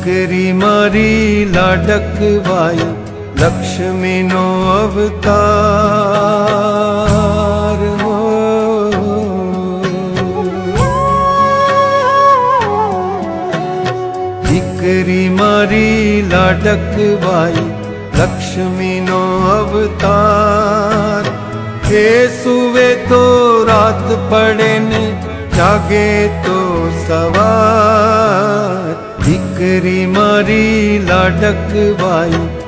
દીકરી મારી લાડકવાઈ લક્ષ્મીનો અવતાર હો. દીકરી મારી લાડકવાઈ લક્ષ્મીનો અવતાર. એ સુવે તો રાત પડે ને જાગે તો સવાર. દીકરી મારી લાડકવાઈ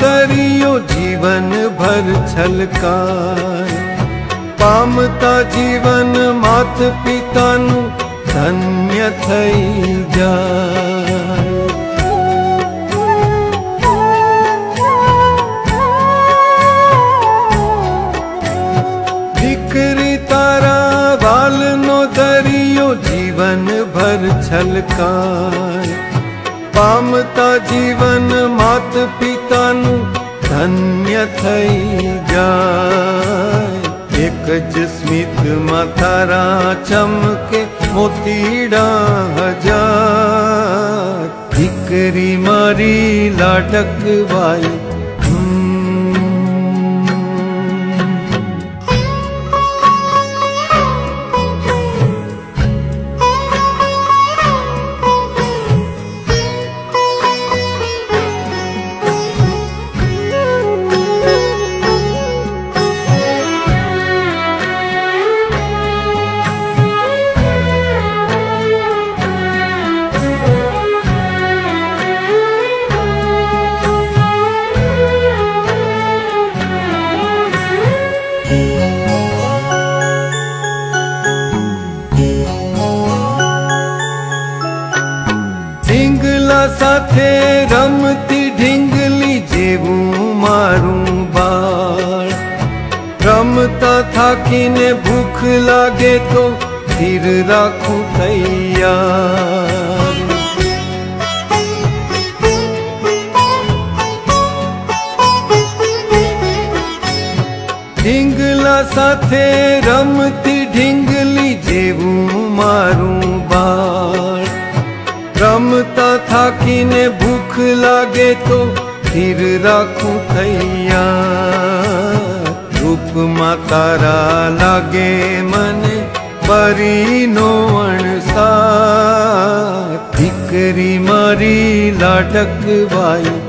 દરિયો જીવન ભર છલકાય. પામતા જીવન માત પિતાનું ધન્ય થઈ જાય. દીકરી તારા વાલનો દરિયો જીવન ભર છલકાય. પામતા જીવન માત પિતાનું ધન્ય થઈ જાય. એક જ સ્મિતમાં તારા ચમકે મોતીડા હજાર. દીકરી મારી લાડકવાઈ સાથે રમતી ઢીંગલી જેવું મારું બાળ. રમતા થાકીને ભૂખ લાગે તો ધીર રાખું તૈયાર. ઢીંગલા સાથે રમતી ઢીંગલી જેવું મારું બાળ. રમતા થાકીને ભૂખ લાગે તો ધીર રાખું તૈયાર. રૂપમાં તારા લાગે મને પરીનો અણસાર. દીકરી મારી લાડકવાઈ